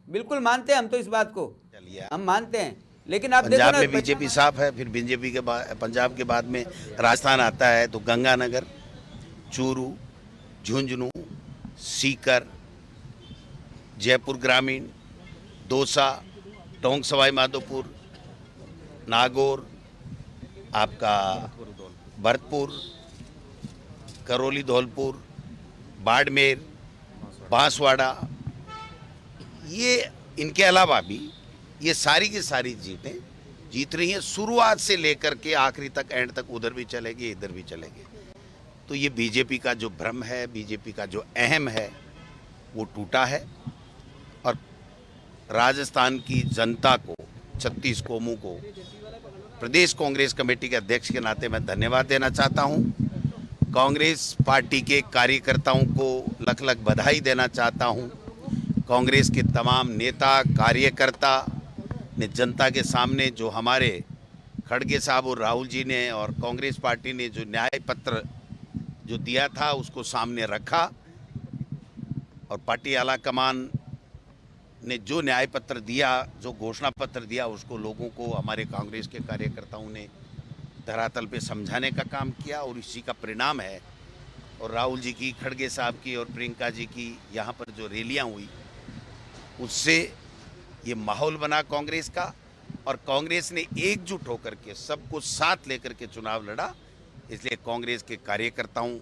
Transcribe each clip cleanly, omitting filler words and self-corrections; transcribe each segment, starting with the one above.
बिल्कुल मानते हैं हम तो इस बात को, चलिए, हम मानते हैं, लेकिन आप देखो पंजाब ना में बीजेपी साफ है, फिर बीजेपी के बाद पंजाब के बाद में राजस्थान आता है तो गंगानगर, चूरू, झुंझुनू, सीकर, जयपुर ग्रामीण, दौसा, टोंक सवाई माधोपुर, नागौर, आपका भरतपुर, करौली धौलपुर, बाड़मेर, बांसवाड़ा, ये इनके अलावा भी ये सारी की सारी जीतें जीत रही हैं। शुरुआत से लेकर के आखिरी तक, एंड तक उधर भी चलेंगे इधर भी चलेंगे। तो ये बीजेपी का जो भ्रम है, बीजेपी का जो अहम है, वो टूटा है। और राजस्थान की जनता को, 36 कौमों को, प्रदेश कांग्रेस कमेटी के अध्यक्ष के नाते मैं धन्यवाद देना चाहता हूं। कांग्रेस पार्टी के कार्यकर्ताओं को लख लख बधाई देना चाहता हूं। कांग्रेस के तमाम नेता कार्यकर्ता ने जनता के सामने जो हमारे खड़गे साहब और राहुल जी ने और कांग्रेस पार्टी ने जो न्याय पत्र जो दिया था उसको सामने रखा, और पार्टी आला कमान ने जो न्याय पत्र दिया, जो घोषणा पत्र दिया, उसको लोगों को, हमारे कांग्रेस के कार्यकर्ताओं ने धरातल पे समझाने का काम किया, और इसी का परिणाम है। और राहुल जी की, खड़गे साहब की और प्रियंका जी की यहाँ पर जो रैलियाँ हुई, उससे ये माहौल बना कांग्रेस का, और कांग्रेस ने एकजुट होकर के सबको साथ लेकर के चुनाव लड़ा। इसलिए कांग्रेस के कार्यकर्ताओं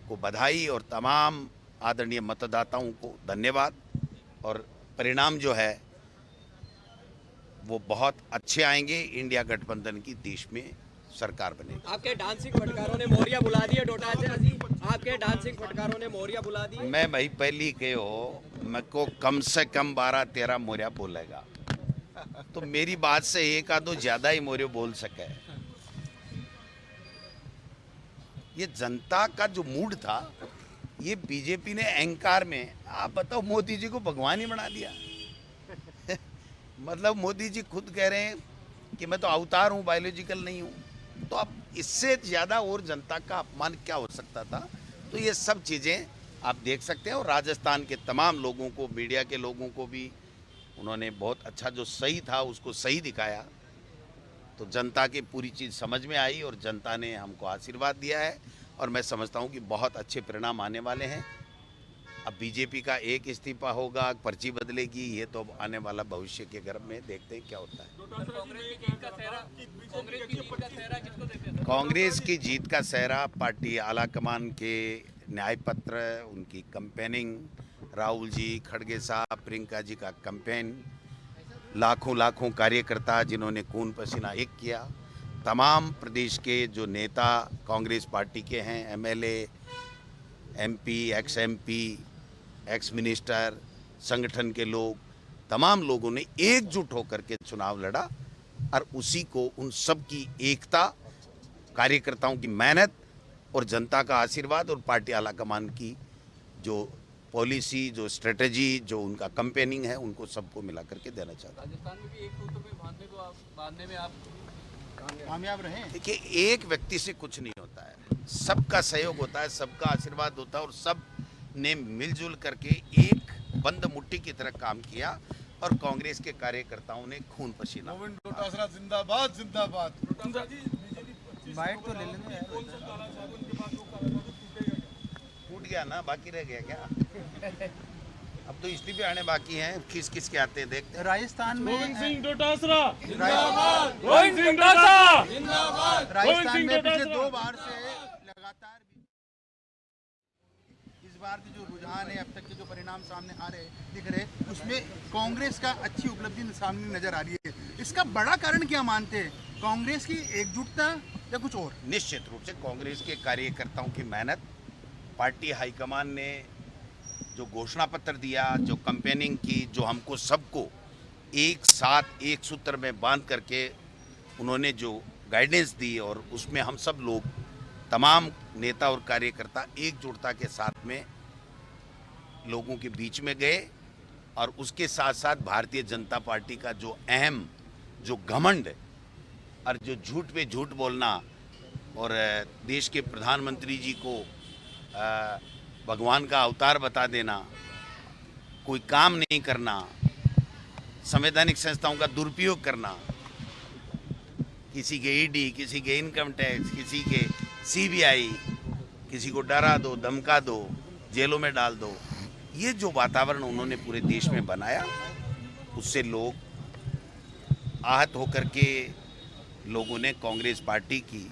को बधाई और तमाम आदरणीय मतदाताओं को धन्यवाद। और परिणाम जो है वो बहुत अच्छे आएंगे। इंडिया गठबंधन की देश में सरकार बनेगी। आपके डांसिंग फटकारों ने मोहरिया बुला दी है डोटासरा जी, आपके डांसिंग फटकारों ने मोहरिया बुला दी है। मैं भाई पहली के हो, मैं को कम से कम 12-13 मोरिया बोलेगा, तो मेरी बात से एक आधो ज्यादा ही मोरियो बोल सके। ये जनता का जो मूड था, ये बीजेपी ने अहंकार में, आप बताओ, मोदी जी को भगवान ही बना दिया। मतलब मोदी जी खुद कह रहे हैं कि मैं तो अवतार हूं, बायोलॉजिकल नहीं हूं। तो अब इससे ज्यादा और जनता का अपमान क्या हो सकता था। तो ये सब चीजें आप देख सकते हैं। और राजस्थान के तमाम लोगों को, मीडिया के लोगों को भी उन्होंने बहुत अच्छा, जो सही था उसको सही दिखाया। तो जनता की पूरी चीज़ समझ में आई और जनता ने हमको आशीर्वाद दिया है, और मैं समझता हूं कि बहुत अच्छे परिणाम आने वाले हैं। अब बीजेपी का एक इस्तीफा होगा, पर्ची बदलेगी, ये तो आने वाला भविष्य के गर्भ में देखते हैं क्या होता है। कांग्रेस की जीत का सेहरा पार्टी आला कमान के न्याय पत्र, उनकी कैंपेनिंग, राहुल जी, खड़गे साहब, प्रियंका जी का कैंपेन, लाखों लाखों कार्यकर्ता जिन्होंने खून पसीना एक किया, तमाम प्रदेश के जो नेता कांग्रेस पार्टी के हैं, MLA, MP, x MP, ex minister, संगठन के लोग, तमाम लोगों ने एकजुट होकर के चुनाव लड़ा। और उसी को, उन सब की एकता, कार्यकर्ताओं की मेहनत और जनता का आशीर्वाद और पार्टी आला कमान की जो पॉलिसी, जो स्ट्रेटजी, जो उनका कैंपेनिंग है, उनको सबको मिला करके देना चाहता हूँ। राजस्थान में भी एक सूत्र पे बांधने में आप कामयाब रहे। देखिए, एक व्यक्ति से कुछ नहीं होता है, सबका सहयोग होता है, सबका आशीर्वाद होता है, और सब ने मिलजुल करके एक बंद मुट्ठी की तरह काम किया, और कांग्रेस के कार्यकर्ताओं ने खून पसीना। डोटासरा जिंदाबाद, जिंदाबाद। बाइट तो ले लेंगे यार। टूट गया ना, बाकी रह गया क्या? अब तो इस्तीफे आने बाकी हैं, किस किस के आते हैं देखते हैं। राजस्थान में डोटासरा राजस्थान में पिछले 2 बार से लगातार इस बार के जो रुझान है, अब तक के जो परिणाम सामने आ रहे दिख रहे, उसमें कांग्रेस का अच्छी उपलब्धि सामने नजर आ रही है। इसका बड़ा कारण क्या मानते हैं? कांग्रेस की एकजुटता या कुछ और? निश्चित रूप से कांग्रेस के कार्यकर्ताओं की मेहनत, पार्टी हाईकमान ने जो घोषणा पत्र दिया, जो कैंपेनिंग की, जो हमको सबको एक साथ एक सूत्र में बांध करके उन्होंने जो गाइडेंस दी, और उसमें हम सब लोग, तमाम नेता और कार्यकर्ता एकजुटता के साथ में लोगों के बीच में गए। और उसके साथ साथ भारतीय जनता पार्टी का जो अहम, जो घमंड और जो झूठ पे झूठ बोलना, और देश के प्रधानमंत्री जी को भगवान का अवतार बता देना, कोई काम नहीं करना, संवैधानिक संस्थाओं का दुरुपयोग करना, किसी के ईडी, किसी के इनकम टैक्स, किसी के सीबीआई, किसी को डरा दो, धमका दो, जेलों में डाल दो, ये जो वातावरण उन्होंने पूरे देश में बनाया, उससे लोग आहत होकर के लोगों ने कांग्रेस पार्टी की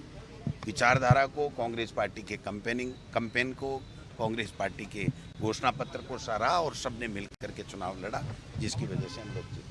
विचारधारा को, कांग्रेस पार्टी के कैंपेन को, कांग्रेस पार्टी के घोषणा पत्र को सराहा और सबने मिलकर के चुनाव लड़ा, जिसकी वजह से हम लोग जीते।